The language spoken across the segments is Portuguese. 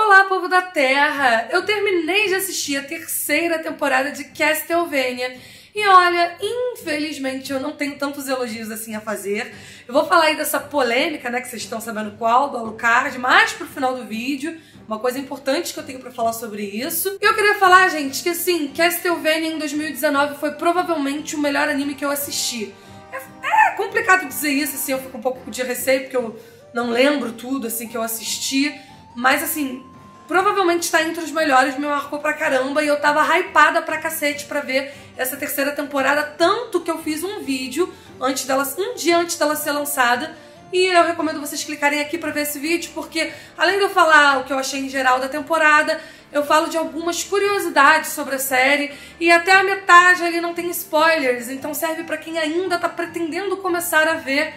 Olá, povo da Terra! Eu terminei de assistir a terceira temporada de Castlevania e olha, infelizmente eu não tenho tantos elogios assim a fazer. Eu vou falar aí dessa polêmica, né, que vocês estão sabendo qual, do Alucard, mais pro final do vídeo. Uma coisa importante que eu tenho pra falar sobre isso. E eu queria falar, gente, que assim, Castlevania em 2019 foi provavelmente o melhor anime que eu assisti. É complicado dizer isso, assim, eu fico um pouco de receio porque eu não lembro tudo, assim, que eu assisti. Mas, assim, provavelmente tá entre os melhores, me marcou pra caramba. E eu tava hypada pra cacete pra ver essa terceira temporada. Tanto que eu fiz um vídeo um dia antes dela ser lançada. E eu recomendo vocês clicarem aqui pra ver esse vídeo, porque além de eu falar o que eu achei em geral da temporada, eu falo de algumas curiosidades sobre a série. E até a metade ali não tem spoilers, então serve pra quem ainda tá pretendendo começar a ver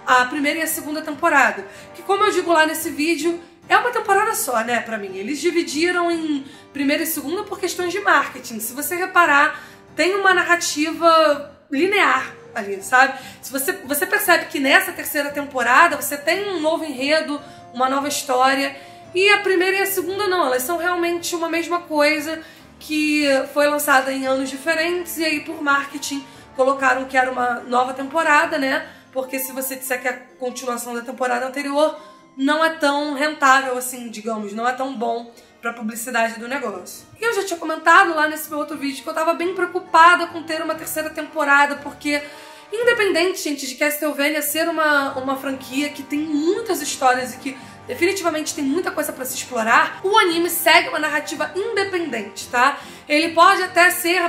a primeira e a segunda temporada. Que, como eu digo lá nesse vídeo, é uma temporada só, né, pra mim. Eles dividiram em primeira e segunda por questões de marketing. Se você reparar, tem uma narrativa linear ali, sabe? Se você percebe que nessa terceira temporada você tem um novo enredo, uma nova história. E a primeira e a segunda não, elas são realmente uma mesma coisa que foi lançada em anos diferentes. E aí, por marketing, colocaram que era uma nova temporada, né? Porque se você disser que é a continuação da temporada anterior, não é tão rentável assim, digamos, não é tão bom pra publicidade do negócio. E eu já tinha comentado lá nesse meu outro vídeo que eu tava bem preocupada com ter uma terceira temporada, porque independente, gente, de Castlevania ser uma franquia que tem muitas histórias e que definitivamente tem muita coisa pra se explorar, o anime segue uma narrativa independente, tá? Ele pode até ser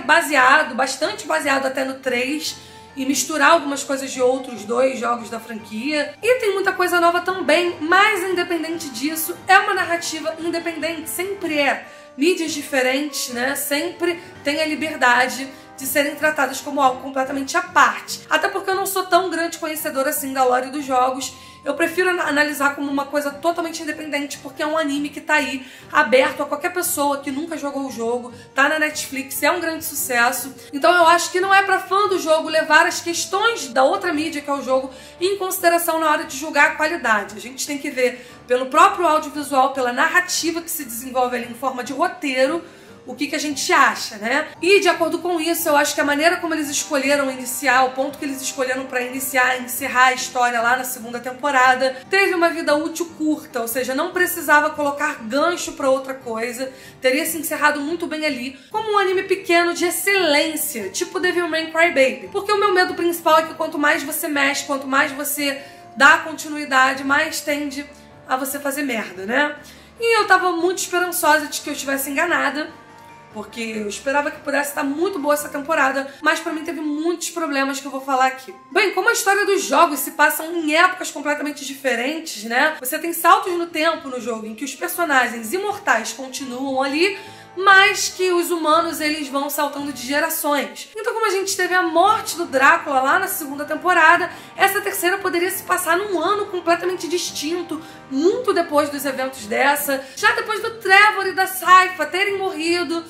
bastante baseado até no 3, e misturar algumas coisas de outros 2 jogos da franquia. E tem muita coisa nova também, mas independente disso, é uma narrativa independente, sempre é. Mídias diferentes, né? Sempre tem a liberdade de serem tratadas como algo completamente à parte. Até porque eu não sou tão grande conhecedora assim da lore dos jogos. Eu prefiro analisar como uma coisa totalmente independente, porque é um anime que tá aí, aberto a qualquer pessoa que nunca jogou o jogo, tá na Netflix, é um grande sucesso. Então eu acho que não é pra fã do jogo levar as questões da outra mídia, que é o jogo, em consideração na hora de julgar a qualidade. A gente tem que ver pelo próprio audiovisual, pela narrativa que se desenvolve ali em forma de roteiro, o que a gente acha, né? E de acordo com isso, eu acho que a maneira como eles escolheram iniciar, o ponto que eles escolheram pra iniciar e encerrar a história lá na segunda temporada, teve uma vida útil curta, ou seja, não precisava colocar gancho pra outra coisa, teria se encerrado muito bem ali, como um anime pequeno de excelência, tipo Devilman Crybaby. Porque o meu medo principal é que quanto mais você mexe, quanto mais você dá continuidade, mais tende a você fazer merda, né? E eu tava muito esperançosa de que eu estivesse enganada, porque eu esperava que pudesse estar muito boa essa temporada, mas pra mim teve muitos problemas que eu vou falar aqui. Bem, como a história dos jogos se passam em épocas completamente diferentes, né? Você tem saltos no tempo no jogo em que os personagens imortais continuam ali, mas que os humanos eles vão saltando de gerações. Então, como a gente teve a morte do Drácula lá na segunda temporada, essa terceira poderia se passar num ano completamente distinto, muito depois dos eventos dessa, já depois do Trevor e da Sypha terem morrido.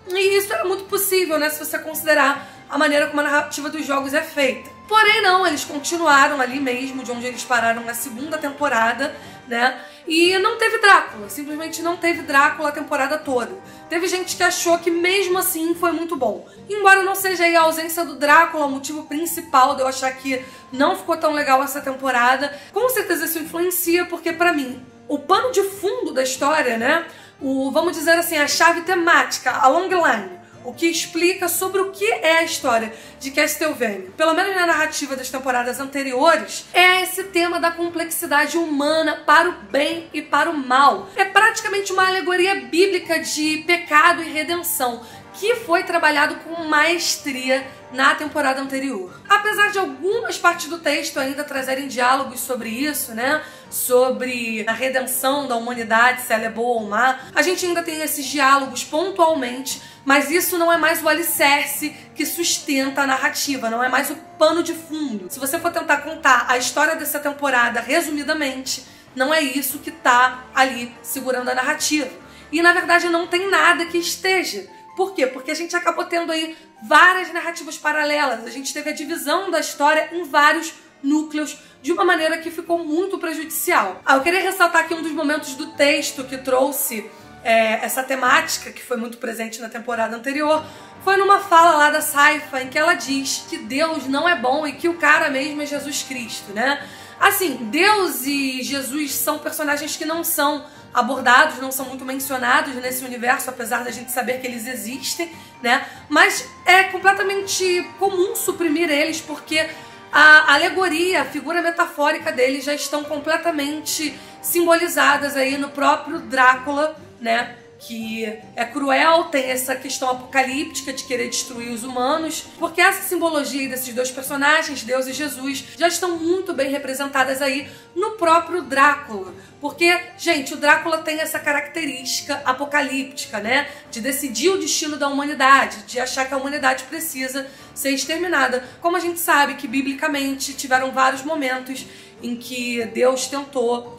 E isso era muito possível, né, se você considerar a maneira como a narrativa dos jogos é feita. Porém não, eles continuaram ali mesmo, de onde eles pararam na segunda temporada, né? E não teve Drácula, simplesmente não teve Drácula a temporada toda. Teve gente que achou que mesmo assim foi muito bom. Embora não seja aí a ausência do Drácula o motivo principal de eu achar que não ficou tão legal essa temporada, com certeza isso influencia, porque pra mim, o pano de fundo da história, né? Vamos dizer assim, a chave temática, a longline, o que explica sobre o que é a história de Castlevania, pelo menos na narrativa das temporadas anteriores, é esse tema da complexidade humana para o bem e para o mal. É praticamente uma alegoria bíblica de pecado e redenção, que foi trabalhado com maestria na temporada anterior. Apesar de algumas partes do texto ainda trazerem diálogos sobre isso, né? Sobre a redenção da humanidade, se ela é boa ou má, a gente ainda tem esses diálogos pontualmente, mas isso não é mais o alicerce que sustenta a narrativa, não é mais o pano de fundo. Se você for tentar contar a história dessa temporada resumidamente, não é isso que tá ali segurando a narrativa. E na verdade não tem nada que esteja. Por quê? Porque a gente acabou tendo aí várias narrativas paralelas. A gente teve a divisão da história em vários núcleos de uma maneira que ficou muito prejudicial. Eu queria ressaltar aqui um dos momentos do texto que trouxe essa temática, que foi muito presente na temporada anterior, foi numa fala lá da Saifa, em que ela diz que Deus não é bom e que o cara mesmo é Jesus Cristo, né? Assim, Deus e Jesus são personagens que não são abordados, não são muito mencionados nesse universo, apesar da gente saber que eles existem, né? Mas é completamente comum suprimir eles, porque a alegoria, a figura metafórica deles já estão completamente simbolizadas aí no próprio Drácula, né? Que é cruel, tem essa questão apocalíptica de querer destruir os humanos, porque essa simbologia desses dois personagens, Deus e Jesus, já estão muito bem representadas aí no próprio Drácula. Porque, gente, o Drácula tem essa característica apocalíptica, né? De decidir o destino da humanidade, de achar que a humanidade precisa ser exterminada. Como a gente sabe que, biblicamente, tiveram vários momentos em que Deus tentou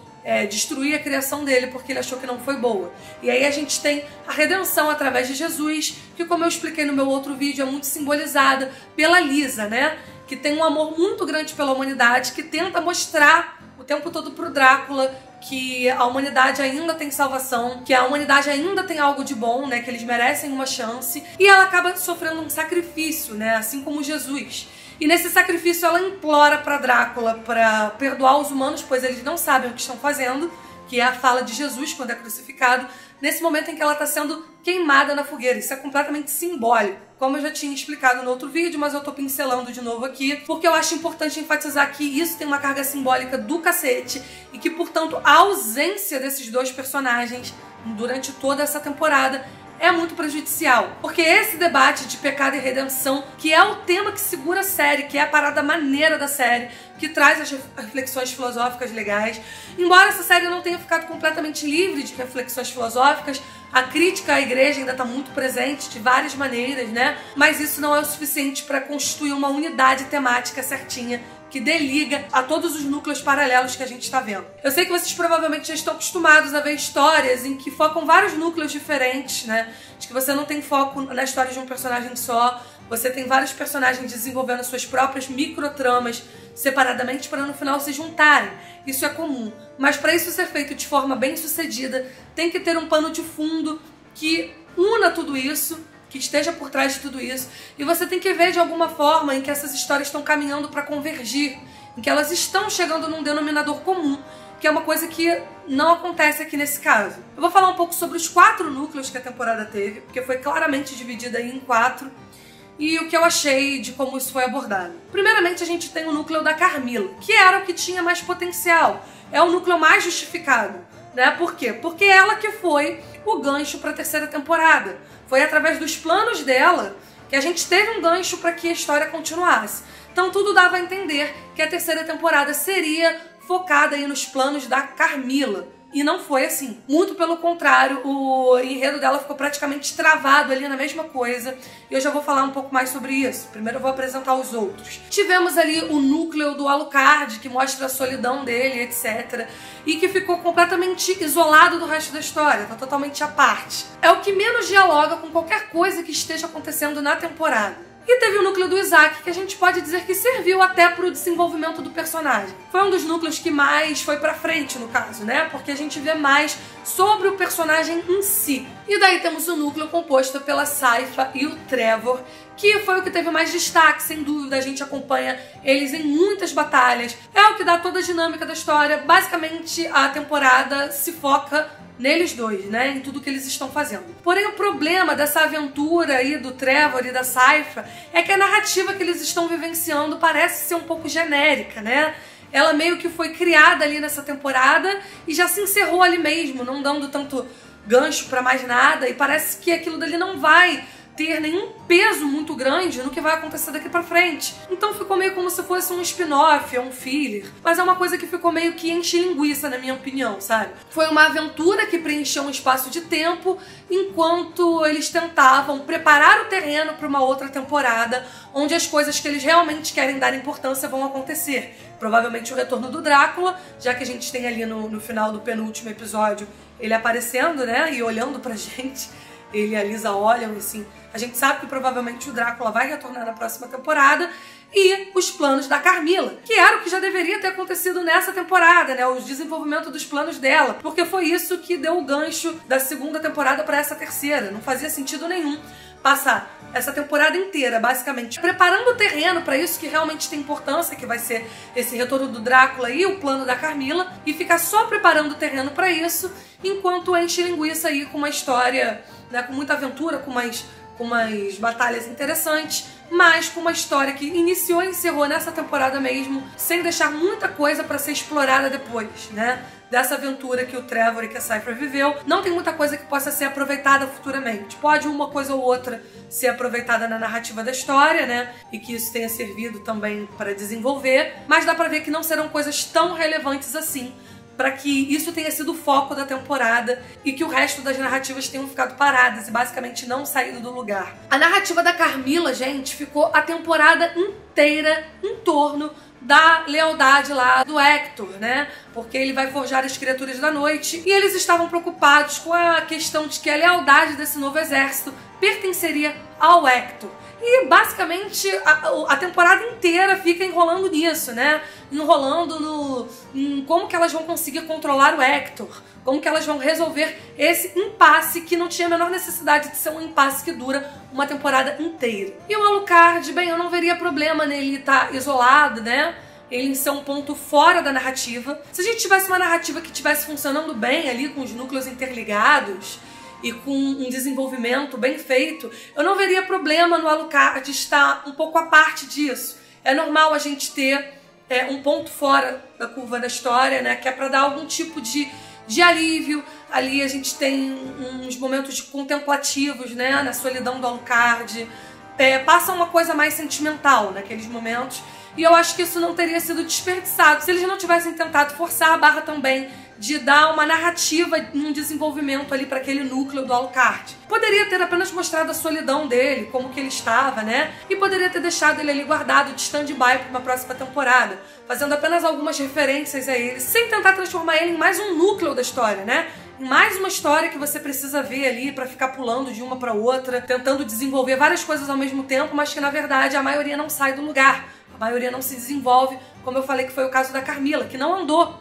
destruir a criação dele porque ele achou que não foi boa. E aí a gente tem a redenção através de Jesus, que, como eu expliquei no meu outro vídeo, é muito simbolizada pela Lisa, né? Que tem um amor muito grande pela humanidade, que tenta mostrar o tempo todo pro Drácula que a humanidade ainda tem salvação, que a humanidade ainda tem algo de bom, né? Que eles merecem uma chance. E ela acaba sofrendo um sacrifício, né? Assim como Jesus. E nesse sacrifício ela implora para Drácula para perdoar os humanos, pois eles não sabem o que estão fazendo, que é a fala de Jesus quando é crucificado, nesse momento em que ela está sendo queimada na fogueira. Isso é completamente simbólico, como eu já tinha explicado no outro vídeo, mas eu tô pincelando de novo aqui, porque eu acho importante enfatizar que isso tem uma carga simbólica do cacete e que, portanto, a ausência desses dois personagens durante toda essa temporada é muito prejudicial, porque esse debate de pecado e redenção, que é o tema que segura a série, que é a parada maneira da série, que traz as reflexões filosóficas legais, embora essa série não tenha ficado completamente livre de reflexões filosóficas, a crítica à igreja ainda está muito presente de várias maneiras, né? Mas isso não é o suficiente para constituir uma unidade temática certinha que deliga a todos os núcleos paralelos que a gente está vendo. Eu sei que vocês provavelmente já estão acostumados a ver histórias em que focam vários núcleos diferentes, né? De que você não tem foco na história de um personagem só, você tem vários personagens desenvolvendo suas próprias microtramas separadamente para no final se juntarem. Isso é comum. Mas para isso ser feito de forma bem sucedida, tem que ter um pano de fundo que una tudo isso, que esteja por trás de tudo isso, e você tem que ver de alguma forma em que essas histórias estão caminhando para convergir, em que elas estão chegando num denominador comum, que é uma coisa que não acontece aqui nesse caso. Eu vou falar um pouco sobre os 4 núcleos que a temporada teve, porque foi claramente dividida aí em 4, e o que eu achei de como isso foi abordado. Primeiramente, a gente tem o núcleo da Carmila, que era o que tinha mais potencial, é o núcleo mais justificado, né? Por quê? Porque ela que foi o gancho para a 3ª temporada. Foi através dos planos dela que a gente teve um gancho para que a história continuasse. Então tudo dava a entender que a 3ª temporada seria focada aí nos planos da Carmila. E não foi assim. Muito pelo contrário, o enredo dela ficou praticamente travado ali na mesma coisa. E eu já vou falar um pouco mais sobre isso. Primeiro eu vou apresentar os outros. Tivemos ali o núcleo do Alucard, que mostra a solidão dele, etc. E que ficou completamente isolado do resto da história, tá totalmente à parte. É o que menos dialoga com qualquer coisa que esteja acontecendo na temporada. E teve o núcleo do Isaac, que a gente pode dizer que serviu até pro desenvolvimento do personagem. Foi um dos núcleos que mais foi pra frente, no caso, né? Porque a gente vê mais sobre o personagem em si. E daí temos o núcleo composto pela Saifa e o Trevor, que foi o que teve mais destaque, sem dúvida. A gente acompanha eles em muitas batalhas. É o que dá toda a dinâmica da história. Basicamente, a temporada se foca neles dois, né? Em tudo que eles estão fazendo. Porém, o problema dessa aventura aí do Trevor e da Saifa é que a narrativa que eles estão vivenciando parece ser um pouco genérica, né? Ela meio que foi criada ali nessa temporada e já se encerrou ali mesmo, não dando tanto gancho pra mais nada, e parece que aquilo dali não vai ter nenhum peso muito grande no que vai acontecer daqui pra frente. Então ficou meio como se fosse um spin-off, um filler. Mas é uma coisa que ficou meio que enche linguiça, na minha opinião, sabe? Foi uma aventura que preencheu um espaço de tempo enquanto eles tentavam preparar o terreno para uma outra temporada, onde as coisas que eles realmente querem dar importância vão acontecer. Provavelmente o retorno do Drácula, já que a gente tem ali no final do penúltimo episódio ele aparecendo, né, e olhando pra gente. Ele e a Lisa olham assim. A gente sabe que provavelmente o Drácula vai retornar na próxima temporada. e os planos da Carmilla, que era o que já deveria ter acontecido nessa temporada, né? O desenvolvimento dos planos dela, porque foi isso que deu o gancho da segunda temporada para essa terceira. Não fazia sentido nenhum passar essa temporada inteira, basicamente, preparando o terreno para isso que realmente tem importância, que vai ser esse retorno do Drácula e o plano da Carmilla, e ficar só preparando o terreno para isso, enquanto enche linguiça aí com uma história, né, com muita aventura, com umas batalhas interessantes, mas com uma história que iniciou e encerrou nessa temporada mesmo, sem deixar muita coisa para ser explorada depois, né? Dessa aventura que o Trevor e que a Cypher viveu. Não tem muita coisa que possa ser aproveitada futuramente. Pode uma coisa ou outra ser aproveitada na narrativa da história, né? E que isso tenha servido também para desenvolver, mas dá pra ver que não serão coisas tão relevantes assim, para que isso tenha sido o foco da temporada e que o resto das narrativas tenham ficado paradas e basicamente não saído do lugar. A narrativa da Carmilla, gente, ficou a temporada inteira em torno da lealdade lá do Hector, né? Porque ele vai forjar as criaturas da noite e eles estavam preocupados com a questão de que a lealdade desse novo exército pertenceria ao Hector. E basicamente a temporada inteira fica enrolando nisso, né? Enrolando em como que elas vão conseguir controlar o Hector, como que elas vão resolver esse impasse que não tinha a menor necessidade de ser um impasse que dura uma temporada inteira. E o Alucard, bem, eu não veria problema nele estar isolado, né? Ele ser um ponto fora da narrativa. Se a gente tivesse uma narrativa que estivesse funcionando bem ali, com os núcleos interligados e com um desenvolvimento bem feito, eu não veria problema no Alucard estar um pouco à parte disso. É normal a gente ter um ponto fora da curva da história, né? Que é para dar algum tipo de alívio. Ali a gente tem uns momentos contemplativos, né? Na solidão do Alucard. Passa uma coisa mais sentimental naqueles momentos. E eu acho que isso não teria sido desperdiçado se eles não tivessem tentado forçar a barra também de dar uma narrativa, um desenvolvimento ali para aquele núcleo do Alucard. Poderia ter apenas mostrado a solidão dele, como que ele estava, né? E poderia ter deixado ele ali guardado de stand-by para uma próxima temporada, fazendo apenas algumas referências a ele, sem tentar transformar ele em mais um núcleo da história, né? Em mais uma história que você precisa ver ali para ficar pulando de uma para outra, tentando desenvolver várias coisas ao mesmo tempo, mas que na verdade a maioria não sai do lugar. A maioria não se desenvolve, como eu falei que foi o caso da Carmilla, que não andou,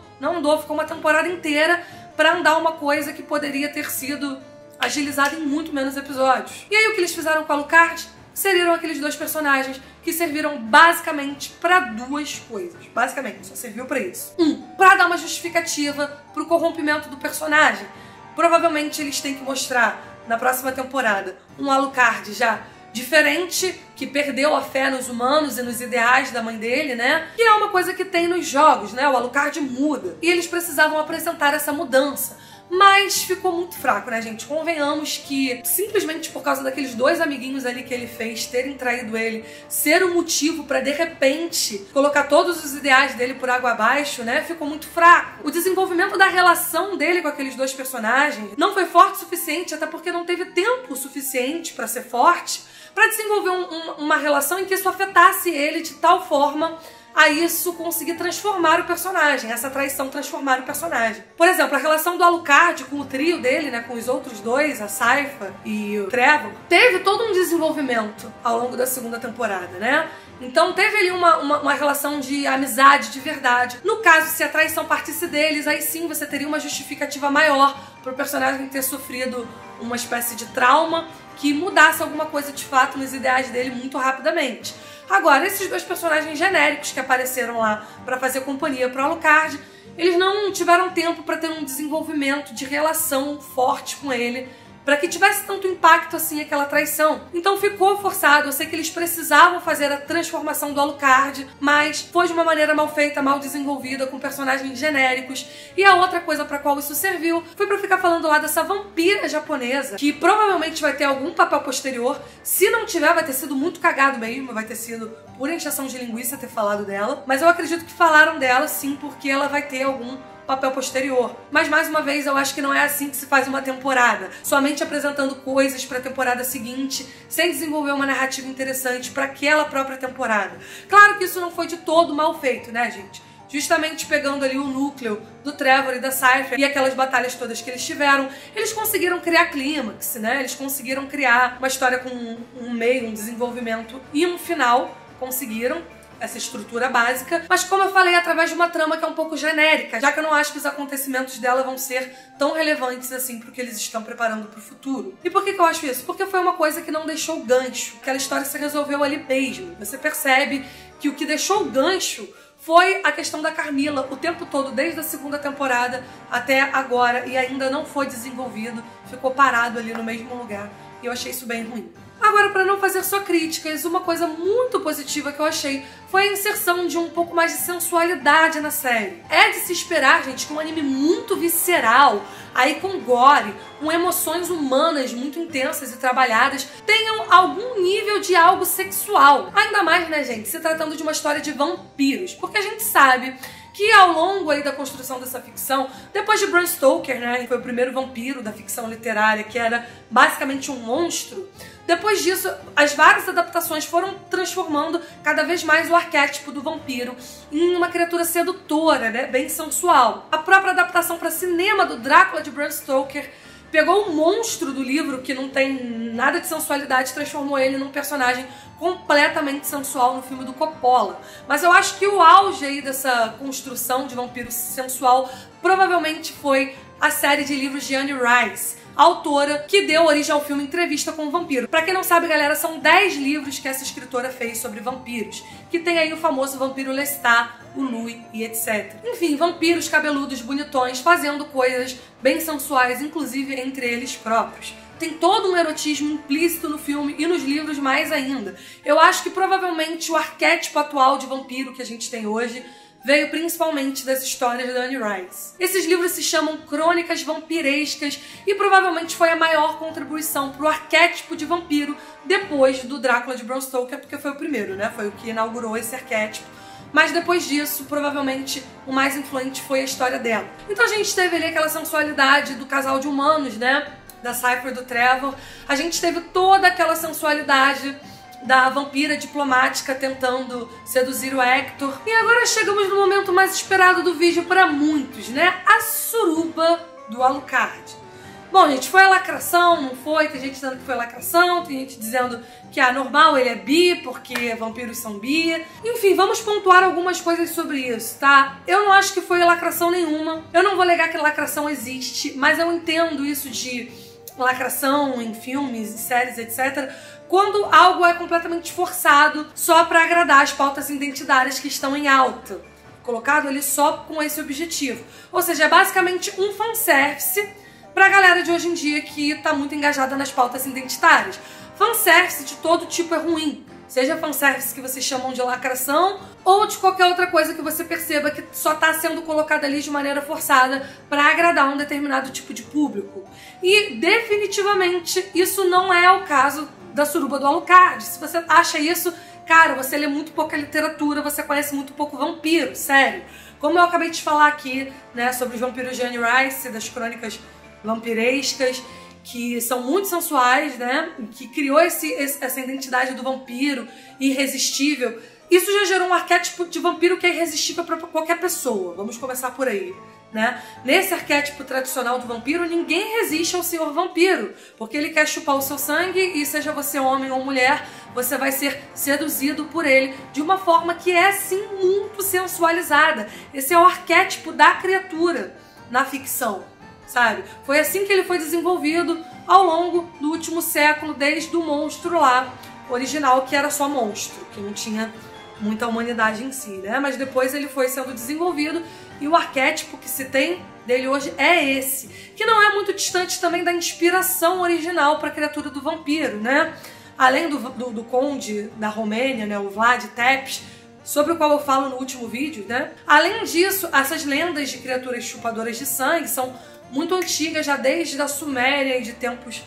ficou uma temporada inteira pra andar uma coisa que poderia ter sido agilizada em muito menos episódios. E aí o que eles fizeram com a Alucard? Seriam aqueles dois personagens que serviram basicamente pra duas coisas. Basicamente, só serviu pra isso. Pra dar uma justificativa pro corrompimento do personagem. Provavelmente eles têm que mostrar na próxima temporada um Alucard já diferente, que perdeu a fé nos humanos e nos ideais da mãe dele, né? Que é uma coisa que tem nos jogos, né? O Alucard muda. E eles precisavam apresentar essa mudança. Mas ficou muito fraco, né, gente? Convenhamos que simplesmente por causa daqueles dois amiguinhos ali que ele fez terem traído ele, ser o motivo pra de repente colocar todos os ideais dele por água abaixo, né? Ficou muito fraco. O desenvolvimento da relação dele com aqueles dois personagens não foi forte o suficiente, até porque não teve tempo suficiente pra ser forte, pra desenvolver uma relação em que isso afetasse ele de tal forma a isso conseguir transformar o personagem, essa traição transformar o personagem. Por exemplo, a relação do Alucard com o trio dele, né, com os outros dois, a Cypher e o Trevor, teve todo um desenvolvimento ao longo da segunda temporada, né? Então teve ali uma relação de amizade de verdade. No caso, se a traição partisse deles, aí sim você teria uma justificativa maior pro personagem ter sofrido uma espécie de trauma que mudasse alguma coisa de fato nos ideais dele muito rapidamente. Agora, esses dois personagens genéricos que apareceram lá pra fazer companhia pro Alucard, eles não tiveram tempo pra ter um desenvolvimento de relação forte com ele, pra que tivesse tanto impacto assim aquela traição. Então ficou forçado. Eu sei que eles precisavam fazer a transformação do Alucard, mas foi de uma maneira mal feita, mal desenvolvida, com personagens genéricos. E a outra coisa pra qual isso serviu foi pra ficar falando lá dessa vampira japonesa, que provavelmente vai ter algum papel posterior. Se não tiver, vai ter sido muito cagado mesmo, vai ter sido pura encheção de linguiça ter falado dela. Mas eu acredito que falaram dela sim, porque ela vai ter algum papel posterior. Mas mais uma vez, eu acho que não é assim que se faz uma temporada. Somente apresentando coisas para a temporada seguinte, sem desenvolver uma narrativa interessante para aquela própria temporada. Claro que isso não foi de todo mal feito, né, gente? Justamente pegando ali o núcleo do Trevor e da Cypher e aquelas batalhas todas que eles tiveram, eles conseguiram criar clímax, né? Eles conseguiram criar uma história com um meio, um desenvolvimento e um final. Conseguiram. essa estrutura básica, mas como eu falei, através de uma trama que é um pouco genérica, já que eu não acho que os acontecimentos dela vão ser tão relevantes assim pro que eles estão preparando pro futuro. E por que eu acho isso? Porque foi uma coisa que não deixou gancho, aquela história se resolveu ali mesmo. Você percebe que o que deixou o gancho foi a questão da Carmilla o tempo todo, desde a segunda temporada até agora, e ainda não foi desenvolvido, ficou parado ali no mesmo lugar, e eu achei isso bem ruim. Agora, para não fazer só críticas, uma coisa muito positiva que eu achei foi a inserção de um pouco mais de sensualidade na série. É de se esperar, gente, que um anime muito visceral, aí com gore, com emoções humanas muito intensas e trabalhadas, tenham algum nível de algo sexual. Ainda mais, né, gente, se tratando de uma história de vampiros, porque a gente sabe que ao longo aí da construção dessa ficção, depois de Bram Stoker, né, que foi o primeiro vampiro da ficção literária, que era basicamente um monstro, depois disso, as várias adaptações foram transformando cada vez mais o arquétipo do vampiro em uma criatura sedutora, né, bem sensual. A própria adaptação para cinema do Drácula de Bram Stoker pegou o monstro do livro, que não tem nada de sensualidade, e transformou ele num personagem completamente sensual no filme do Coppola. Mas eu acho que o auge aí dessa construção de vampiro sensual provavelmente foi a série de livros de Anne Rice, a autora que deu origem ao filme Entrevista com o Vampiro. Pra quem não sabe, galera, são 10 livros que essa escritora fez sobre vampiros, que tem aí o famoso vampiro Lestat, o Louis e etc. Enfim, vampiros cabeludos, bonitões, fazendo coisas bem sensuais, inclusive entre eles próprios. Tem todo um erotismo implícito no filme e nos livros mais ainda. Eu acho que provavelmente o arquétipo atual de vampiro que a gente tem hoje veio principalmente das histórias da Anne Rice. Esses livros se chamam Crônicas Vampirescas e provavelmente foi a maior contribuição para o arquétipo de vampiro depois do Drácula de Bram Stoker, porque foi o primeiro, né? Foi o que inaugurou esse arquétipo. Mas depois disso, provavelmente, o mais influente foi a história dela. Então a gente teve ali aquela sensualidade do casal de humanos, né? Da Cypher e do Trevor. A gente teve toda aquela sensualidade da vampira diplomática tentando seduzir o Hector. E agora chegamos no momento mais esperado do vídeo para muitos, né? A suruba do Alucard. Bom, gente, foi a lacração, não foi? Tem gente dizendo que foi lacração, tem gente dizendo que é normal, ele é bi, porque vampiros são bi. Enfim, vamos pontuar algumas coisas sobre isso, tá? Eu não acho que foi lacração nenhuma. Eu não vou negar que lacração existe, mas eu entendo isso de lacração em filmes, séries, etc., quando algo é completamente forçado só para agradar as pautas identitárias que estão em alta, colocado ali só com esse objetivo. Ou seja, é basicamente um fanservice pra galera de hoje em dia que tá muito engajada nas pautas identitárias. Fanservice de todo tipo é ruim. Seja fanservice que vocês chamam de lacração ou de qualquer outra coisa que você perceba que só tá sendo colocada ali de maneira forçada para agradar um determinado tipo de público. E definitivamente isso não é o caso da suruba do Alucard. Se você acha isso, cara, você lê muito pouca literatura, você conhece muito pouco vampiro, sério. Como eu acabei de falar aqui, né, sobre os vampiros de Anne Rice, das crônicas vampirescas, que são muito sensuais, né, que criou essa identidade do vampiro irresistível. Isso já gerou um arquétipo de vampiro que é irresistível para qualquer pessoa. Vamos começar por aí, né? Nesse arquétipo tradicional do vampiro, ninguém resiste ao senhor vampiro, porque ele quer chupar o seu sangue e seja você homem ou mulher, você vai ser seduzido por ele de uma forma que é, sim, muito sensualizada. Esse é o arquétipo da criatura na ficção, sabe? Foi assim que ele foi desenvolvido ao longo do último século, desde o monstro lá, original, que era só monstro, que não tinha muita humanidade em si, né? Mas depois ele foi sendo desenvolvido e o arquétipo que se tem dele hoje é esse, que não é muito distante também da inspiração original para a criatura do vampiro, né? Além do conde da Romênia, né, o Vlad Tepes, sobre o qual eu falo no último vídeo, né? Além disso, essas lendas de criaturas chupadoras de sangue são muito antigas, já desde a Suméria e de tempos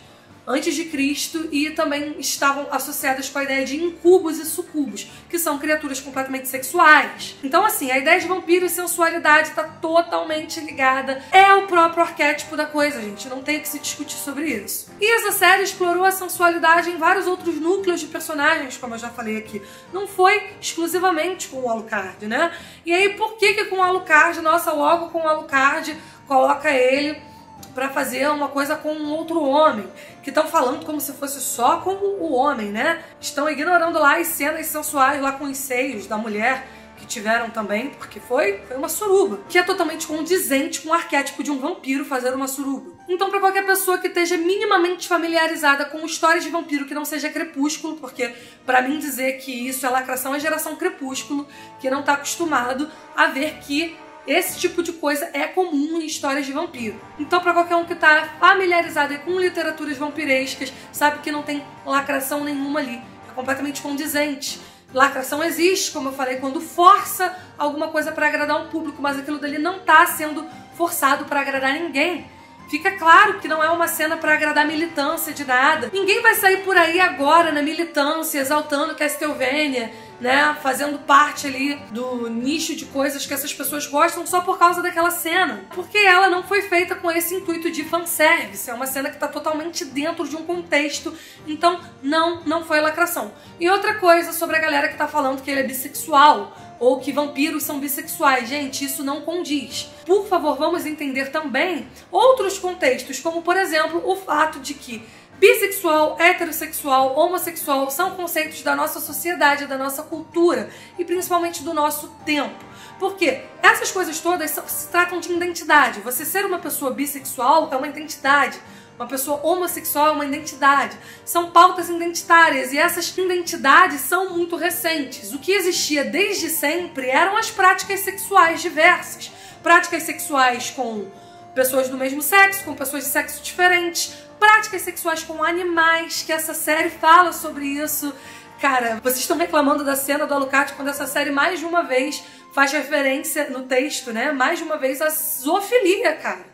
antes de Cristo, e também estavam associadas com a ideia de incubos e sucubos, que são criaturas completamente sexuais. Então, assim, a ideia de vampiro e sensualidade está totalmente ligada. É o próprio arquétipo da coisa, gente. Não tem que se discutir sobre isso. E essa série explorou a sensualidade em vários outros núcleos de personagens, como eu já falei aqui. Não foi exclusivamente com o Alucard, né? E aí, por que com o Alucard, nossa, logo com o Alucard, coloca ele pra fazer uma coisa com um outro homem, que estão falando como se fosse só com o homem, né? Estão ignorando lá as cenas sensuais lá com os seios da mulher, que tiveram também, porque foi uma suruba, que é totalmente condizente com o arquétipo de um vampiro fazer uma suruba. Então, pra qualquer pessoa que esteja minimamente familiarizada com histórias de vampiro que não seja Crepúsculo, porque pra mim dizer que isso é lacração é geração Crepúsculo, que não tá acostumado a ver que esse tipo de coisa é comum em histórias de vampiro. Então, pra qualquer um que tá familiarizado com literaturas vampirescas, sabe que não tem lacração nenhuma ali, é completamente condizente. Lacração existe, como eu falei, quando força alguma coisa para agradar um público, mas aquilo dali não tá sendo forçado para agradar ninguém. Fica claro que não é uma cena para agradar militância de nada. Ninguém vai sair por aí agora na militância, exaltando Castlevania, né, fazendo parte ali do nicho de coisas que essas pessoas gostam só por causa daquela cena. Porque ela não foi feita com esse intuito de fanservice, é uma cena que tá totalmente dentro de um contexto, então não foi lacração. E outra coisa sobre a galera que tá falando que ele é bissexual, ou que vampiros são bissexuais. Gente, isso não condiz. Por favor, vamos entender também outros contextos, como por exemplo, o fato de que bissexual, heterossexual, homossexual são conceitos da nossa sociedade, da nossa cultura e principalmente do nosso tempo. Porque essas coisas todas se tratam de identidade. Você ser uma pessoa bissexual é uma identidade. Uma pessoa homossexual é uma identidade. São pautas identitárias e essas identidades são muito recentes. O que existia desde sempre eram as práticas sexuais diversas. Práticas sexuais com pessoas do mesmo sexo, com pessoas de sexo diferentes, práticas sexuais com animais, que essa série fala sobre isso. Cara, vocês estão reclamando da cena do Alucard quando essa série mais de uma vez faz referência no texto, né? Mais de uma vez a zoofilia, cara.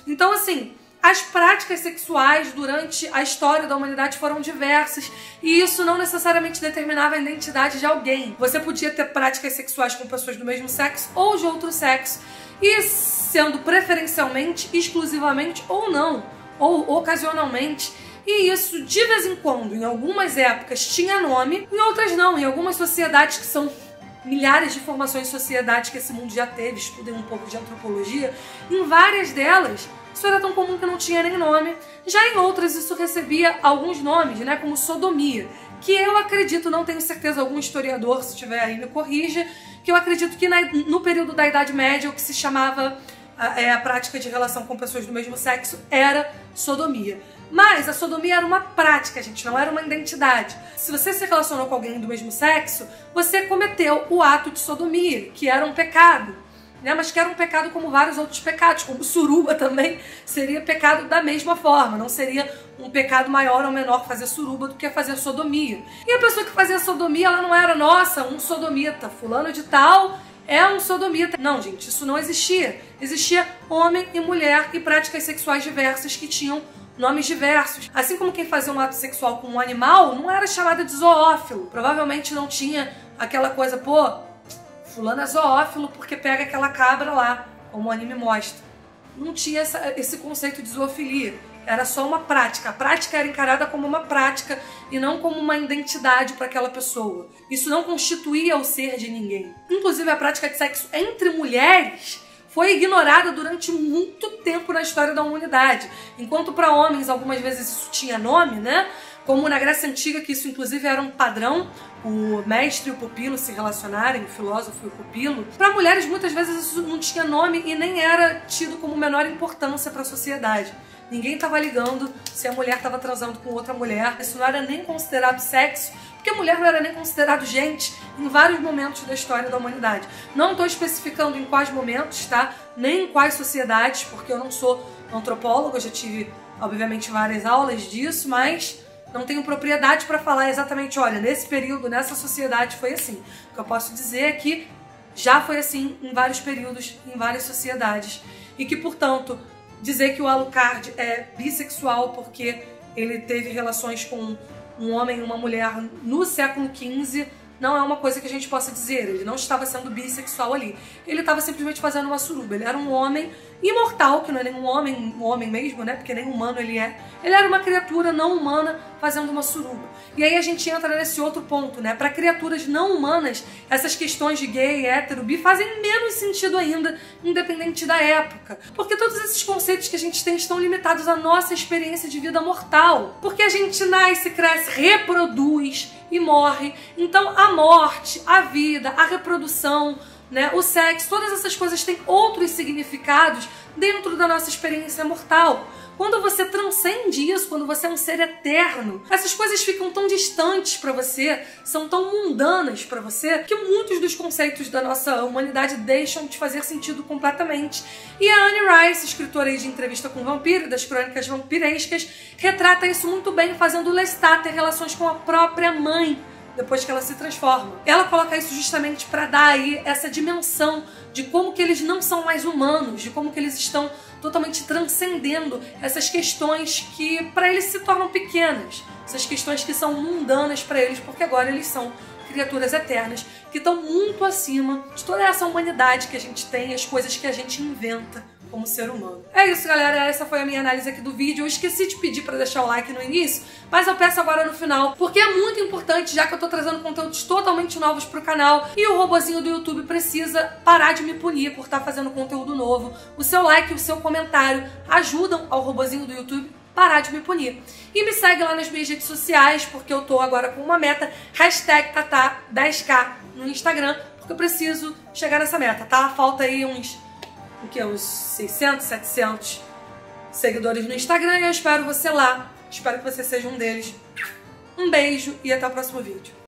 Então, assim, as práticas sexuais durante a história da humanidade foram diversas e isso não necessariamente determinava a identidade de alguém. Você podia ter práticas sexuais com pessoas do mesmo sexo ou de outro sexo e sendo preferencialmente, exclusivamente ou não, ou ocasionalmente. E isso, de vez em quando, em algumas épocas, tinha nome, em outras não. Em algumas sociedades que são milhares de formações de sociedade que esse mundo já teve, estudem um pouco de antropologia, em várias delas isso era tão comum que não tinha nem nome. Já em outras isso recebia alguns nomes, né, como sodomia, que eu acredito, não tenho certeza, algum historiador, se tiver aí me corrija, que eu acredito que no período da Idade Média o que se chamava a prática de relação com pessoas do mesmo sexo era sodomia. Mas a sodomia era uma prática, gente, não era uma identidade. Se você se relacionou com alguém do mesmo sexo, você cometeu o ato de sodomia, que era um pecado, né? Mas que era um pecado como vários outros pecados, como suruba também seria pecado da mesma forma. Não seria um pecado maior ou menor fazer suruba do que fazer sodomia. E a pessoa que fazia sodomia, ela não era, nossa, um sodomita, fulano de tal é um sodomita. Não, gente, isso não existia. Existia homem e mulher e práticas sexuais diversas que tinham nomes diversos. Assim como quem fazia um ato sexual com um animal não era chamado de zoófilo. Provavelmente não tinha aquela coisa, pô, fulano é zoófilo porque pega aquela cabra lá, como o anime mostra. Não tinha esse conceito de zoofilia. Era só uma prática. A prática era encarada como uma prática e não como uma identidade para aquela pessoa. Isso não constituía o ser de ninguém. Inclusive, a prática de sexo entre mulheres foi ignorada durante muito tempo na história da humanidade. Enquanto para homens, algumas vezes isso tinha nome, né? Como na Grécia Antiga, que isso inclusive era um padrão, o mestre e o pupilo se relacionarem, o filósofo e o pupilo. Para mulheres, muitas vezes isso não tinha nome e nem era tido como menor importância para a sociedade. Ninguém estava ligando se a mulher estava transando com outra mulher. Isso não era nem considerado sexo, porque a mulher não era nem considerado gente em vários momentos da história da humanidade. Não estou especificando em quais momentos, tá? Nem em quais sociedades, porque eu não sou antropóloga, eu já tive, obviamente, várias aulas disso, mas não tenho propriedade para falar exatamente, olha, nesse período, nessa sociedade foi assim. O que eu posso dizer é que já foi assim em vários períodos, em várias sociedades, e que, portanto, dizer que o Alucard é bissexual porque ele teve relações com um homem e uma mulher no século XV não é uma coisa que a gente possa dizer. Ele não estava sendo bissexual ali. Ele estava simplesmente fazendo uma suruba. Ele era um homem imortal, que não é nenhum homem, um homem mesmo, né? Porque nem humano ele é. Ele era uma criatura não humana fazendo uma suruba. E aí a gente entra nesse outro ponto, né? Para criaturas não humanas, essas questões de gay, hétero, bi fazem menos sentido ainda, independente da época. Porque todos esses conceitos que a gente tem estão limitados à nossa experiência de vida mortal. Porque a gente nasce, cresce, reproduz e morre. Então a morte, a vida, a reprodução, né, o sexo, todas essas coisas têm outros significados dentro da nossa experiência mortal. Quando você transcende isso, quando você é um ser eterno, essas coisas ficam tão distantes para você, são tão mundanas para você, que muitos dos conceitos da nossa humanidade deixam de fazer sentido completamente. E a Anne Rice, escritora de Entrevista com o Vampiro, das Crônicas Vampirescas, retrata isso muito bem, fazendo Lestat ter relações com a própria mãe, depois que ela se transforma. Ela coloca isso justamente para dar aí essa dimensão de como que eles não são mais humanos, de como que eles estão totalmente transcendendo essas questões que para eles se tornam pequenas, essas questões que são mundanas para eles, porque agora eles são criaturas eternas que estão muito acima de toda essa humanidade que a gente tem, as coisas que a gente inventa como ser humano. É isso, galera. Essa foi a minha análise aqui do vídeo. Eu esqueci de pedir para deixar o like no início, mas eu peço agora no final, porque é muito importante, já que eu tô trazendo conteúdos totalmente novos pro canal e o robozinho do YouTube precisa parar de me punir por estar fazendo conteúdo novo. O seu like e o seu comentário ajudam ao robozinho do YouTube parar de me punir. E me segue lá nas minhas redes sociais, porque eu tô agora com uma meta, #Tatá10k no Instagram, porque eu preciso chegar nessa meta, tá? Falta aí uns 600, 700 seguidores no Instagram e eu espero você lá. Espero que você seja um deles. Um beijo e até o próximo vídeo.